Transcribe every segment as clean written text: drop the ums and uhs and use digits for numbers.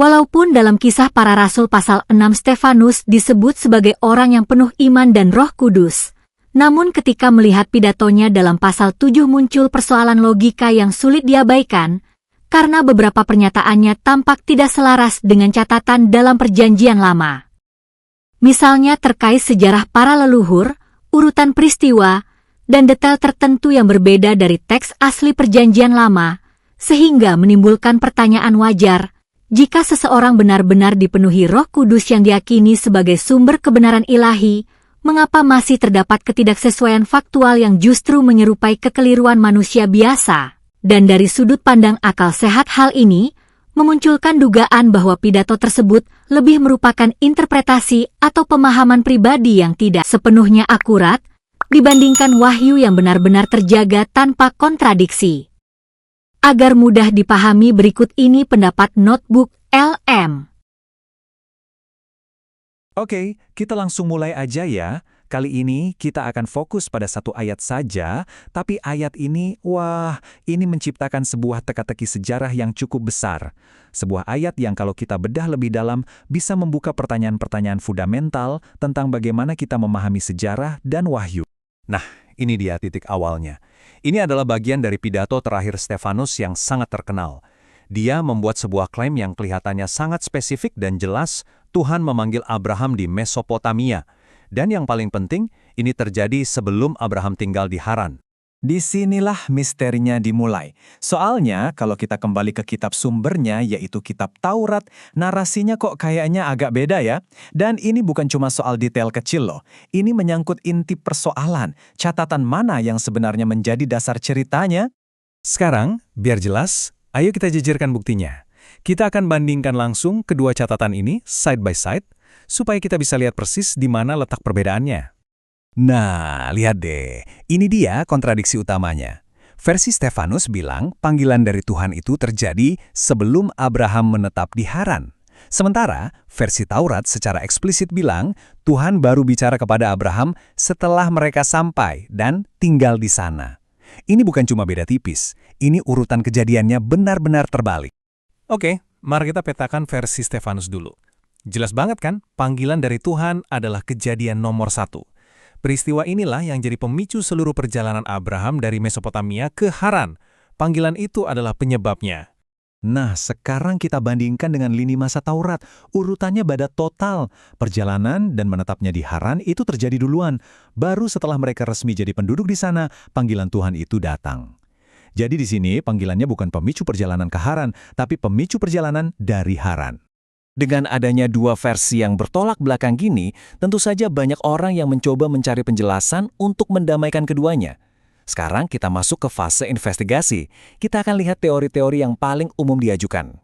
Walaupun dalam Kisah Para Rasul pasal 6 Stefanus disebut sebagai orang yang penuh iman dan Roh Kudus, namun ketika melihat pidatonya dalam pasal 7 muncul persoalan logika yang sulit diabaikan, karena beberapa pernyataannya tampak tidak selaras dengan catatan dalam Perjanjian Lama. Misalnya terkait sejarah para leluhur, urutan peristiwa, dan detail tertentu yang berbeda dari teks asli Perjanjian Lama, sehingga menimbulkan pertanyaan wajar, jika seseorang benar-benar dipenuhi Roh Kudus yang diyakini sebagai sumber kebenaran ilahi, mengapa masih terdapat ketidaksesuaian faktual yang justru menyerupai kekeliruan manusia biasa? Dan dari sudut pandang akal sehat hal ini, memunculkan dugaan bahwa pidato tersebut lebih merupakan interpretasi atau pemahaman pribadi yang tidak sepenuhnya akurat, dibandingkan wahyu yang benar-benar terjaga tanpa kontradiksi. Agar mudah dipahami berikut ini pendapat Notebook LM. Oke, kita langsung mulai aja ya. Kali ini kita akan fokus pada satu ayat saja, tapi ayat ini, ini menciptakan sebuah teka-teki sejarah yang cukup besar. Sebuah ayat yang kalau kita bedah lebih dalam bisa membuka pertanyaan-pertanyaan fundamental tentang bagaimana kita memahami sejarah dan wahyu. Nah, ini dia titik awalnya. Ini adalah bagian dari pidato terakhir Stefanus yang sangat terkenal. Dia membuat sebuah klaim yang kelihatannya sangat spesifik dan jelas, Tuhan memanggil Abraham di Mesopotamia. Dan yang paling penting, ini terjadi sebelum Abraham tinggal di Haran. Disinilah misterinya dimulai. Soalnya, kalau kita kembali ke kitab sumbernya, yaitu kitab Taurat, narasinya kok kayaknya agak beda ya. Dan ini bukan cuma soal detail kecil loh. Ini menyangkut inti persoalan, catatan mana yang sebenarnya menjadi dasar ceritanya. Sekarang, biar jelas, ayo kita jajarkan buktinya. Kita akan bandingkan langsung kedua catatan ini, side by side, supaya kita bisa lihat persis di mana letak perbedaannya. Nah, lihat deh. Ini dia kontradiksi utamanya. Versi Stefanus bilang panggilan dari Tuhan itu terjadi sebelum Abraham menetap di Haran. Sementara versi Taurat secara eksplisit bilang Tuhan baru bicara kepada Abraham setelah mereka sampai dan tinggal di sana. Ini bukan cuma beda tipis, ini urutan kejadiannya benar-benar terbalik. Oke, mari kita petakan versi Stefanus dulu. Jelas banget kan, panggilan dari Tuhan adalah kejadian nomor 1. Peristiwa inilah yang jadi pemicu seluruh perjalanan Abraham dari Mesopotamia ke Haran. Panggilan itu adalah penyebabnya. Nah, sekarang kita bandingkan dengan lini masa Taurat. Urutannya beda total. Perjalanan dan menetapnya di Haran itu terjadi duluan. Baru setelah mereka resmi jadi penduduk di sana, panggilan Tuhan itu datang. Jadi di sini panggilannya bukan pemicu perjalanan ke Haran, tapi pemicu perjalanan dari Haran. Dengan adanya dua versi yang bertolak belakang gini, tentu saja banyak orang yang mencoba mencari penjelasan untuk mendamaikan keduanya. Sekarang kita masuk ke fase investigasi. Kita akan lihat teori-teori yang paling umum diajukan.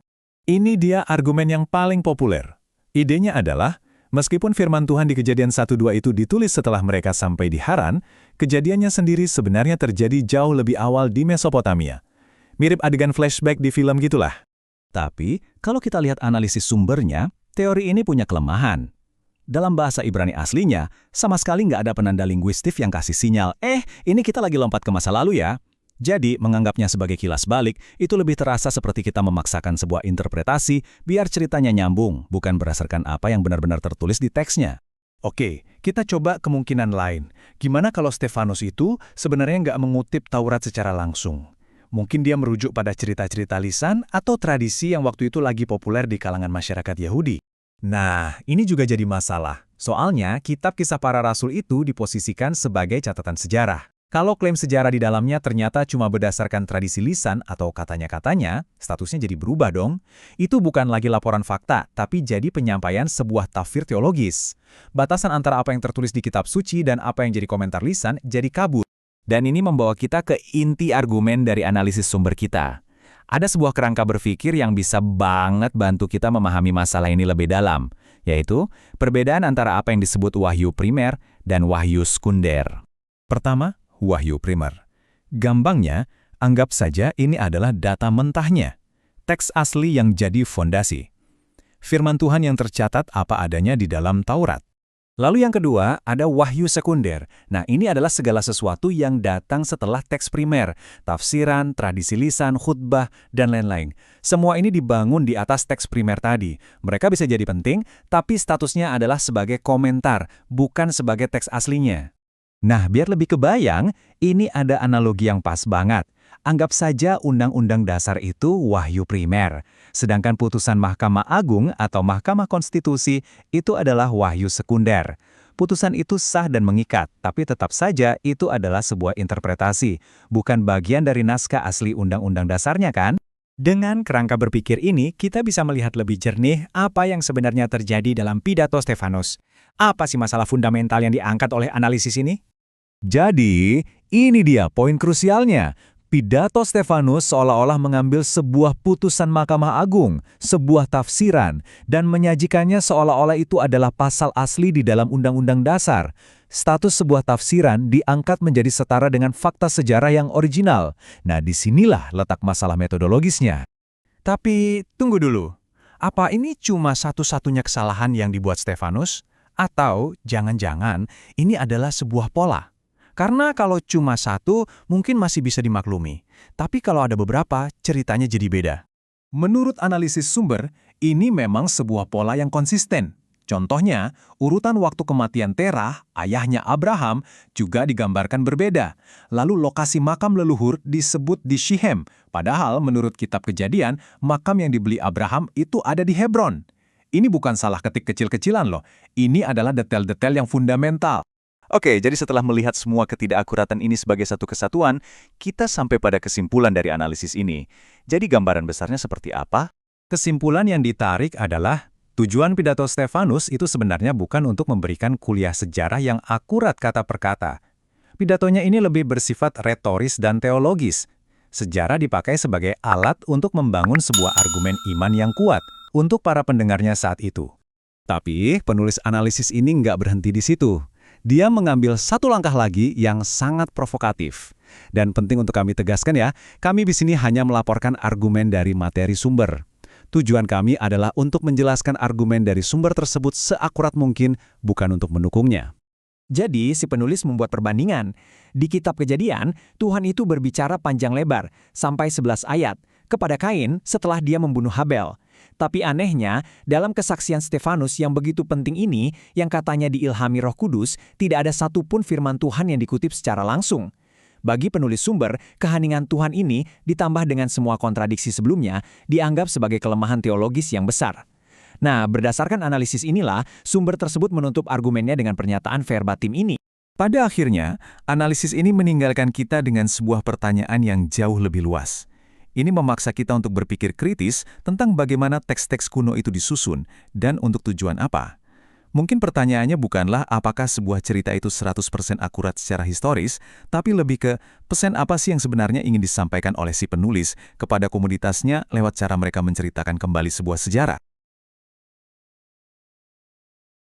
Ini dia argumen yang paling populer. Idenya adalah, meskipun firman Tuhan di Kejadian 1-2 itu ditulis setelah mereka sampai di Haran, kejadiannya sendiri sebenarnya terjadi jauh lebih awal di Mesopotamia. Mirip adegan flashback di film gitulah. Tapi, kalau kita lihat analisis sumbernya, teori ini punya kelemahan. Dalam bahasa Ibrani aslinya, sama sekali nggak ada penanda linguistik yang kasih sinyal, ini kita lagi lompat ke masa lalu ya. Jadi, menganggapnya sebagai kilas balik, itu lebih terasa seperti kita memaksakan sebuah interpretasi biar ceritanya nyambung, bukan berdasarkan apa yang benar-benar tertulis di teksnya. Oke, kita coba kemungkinan lain. Gimana kalau Stefanus itu sebenarnya nggak mengutip Taurat secara langsung? Mungkin dia merujuk pada cerita-cerita lisan atau tradisi yang waktu itu lagi populer di kalangan masyarakat Yahudi. Nah, ini juga jadi masalah. Soalnya, kitab Kisah Para Rasul itu diposisikan sebagai catatan sejarah. Kalau klaim sejarah di dalamnya ternyata cuma berdasarkan tradisi lisan atau katanya-katanya, statusnya jadi berubah dong. Itu bukan lagi laporan fakta, tapi jadi penyampaian sebuah tafsir teologis. Batasan antara apa yang tertulis di kitab suci dan apa yang jadi komentar lisan jadi kabur. Dan ini membawa kita ke inti argumen dari analisis sumber kita. Ada sebuah kerangka berpikir yang bisa banget bantu kita memahami masalah ini lebih dalam, yaitu perbedaan antara apa yang disebut wahyu primer dan wahyu sekunder. Pertama, wahyu primer. Gampangnya, anggap saja ini adalah data mentahnya, teks asli yang jadi fondasi. Firman Tuhan yang tercatat apa adanya di dalam Taurat. Lalu yang kedua, ada wahyu sekunder. Nah, ini adalah segala sesuatu yang datang setelah teks primer, tafsiran, tradisi lisan, khutbah, dan lain-lain. Semua ini dibangun di atas teks primer tadi. Mereka bisa jadi penting, tapi statusnya adalah sebagai komentar, bukan sebagai teks aslinya. Nah, biar lebih kebayang, ini ada analogi yang pas banget. Anggap saja Undang-Undang Dasar itu wahyu primer, sedangkan putusan Mahkamah Agung atau Mahkamah Konstitusi itu adalah wahyu sekunder. Putusan itu sah dan mengikat, tapi tetap saja itu adalah sebuah interpretasi, bukan bagian dari naskah asli Undang-Undang Dasarnya kan? Dengan kerangka berpikir ini, kita bisa melihat lebih jernih apa yang sebenarnya terjadi dalam pidato Stefanus. Apa sih masalah fundamental yang diangkat oleh analisis ini? Jadi, ini dia poin krusialnya. Pidato Stefanus seolah-olah mengambil sebuah putusan Mahkamah Agung, sebuah tafsiran, dan menyajikannya seolah-olah itu adalah pasal asli di dalam Undang-Undang Dasar. Status sebuah tafsiran diangkat menjadi setara dengan fakta sejarah yang original. Nah, disinilah letak masalah metodologisnya. Tapi, tunggu dulu. Apa ini cuma satu-satunya kesalahan yang dibuat Stefanus? Atau jangan-jangan ini adalah sebuah pola? Karena kalau cuma satu, mungkin masih bisa dimaklumi. Tapi kalau ada beberapa, ceritanya jadi beda. Menurut analisis sumber, ini memang sebuah pola yang konsisten. Contohnya, urutan waktu kematian Terah, ayahnya Abraham, juga digambarkan berbeda. Lalu lokasi makam leluhur disebut di Syichem, padahal menurut kitab Kejadian, makam yang dibeli Abraham itu ada di Hebron. Ini bukan salah ketik kecil-kecilan loh, ini adalah detail-detail yang fundamental. Oke, jadi setelah melihat semua ketidakakuratan ini sebagai satu kesatuan, kita sampai pada kesimpulan dari analisis ini. Jadi gambaran besarnya seperti apa? Kesimpulan yang ditarik adalah, tujuan pidato Stefanus itu sebenarnya bukan untuk memberikan kuliah sejarah yang akurat kata per kata. Pidatonya ini lebih bersifat retoris dan teologis. Sejarah dipakai sebagai alat untuk membangun sebuah argumen iman yang kuat untuk para pendengarnya saat itu. Tapi, penulis analisis ini nggak berhenti di situ. Dia mengambil satu langkah lagi yang sangat provokatif. Dan penting untuk kami tegaskan ya, kami di sini hanya melaporkan argumen dari materi sumber. Tujuan kami adalah untuk menjelaskan argumen dari sumber tersebut seakurat mungkin, bukan untuk mendukungnya. Jadi, si penulis membuat perbandingan. Di kitab Kejadian, Tuhan itu berbicara panjang lebar, sampai 11 ayat, kepada Kain setelah dia membunuh Habel. Tapi anehnya, dalam kesaksian Stefanus yang begitu penting ini, yang katanya diilhami Roh Kudus, tidak ada satupun firman Tuhan yang dikutip secara langsung. Bagi penulis sumber, keheningan Tuhan ini, ditambah dengan semua kontradiksi sebelumnya, dianggap sebagai kelemahan teologis yang besar. Nah, berdasarkan analisis inilah, sumber tersebut menutup argumennya dengan pernyataan verbatim ini. Pada akhirnya, analisis ini meninggalkan kita dengan sebuah pertanyaan yang jauh lebih luas. Ini memaksa kita untuk berpikir kritis tentang bagaimana teks-teks kuno itu disusun dan untuk tujuan apa. Mungkin pertanyaannya bukanlah apakah sebuah cerita itu 100% akurat secara historis, tapi lebih ke pesan apa sih yang sebenarnya ingin disampaikan oleh si penulis kepada komunitasnya lewat cara mereka menceritakan kembali sebuah sejarah.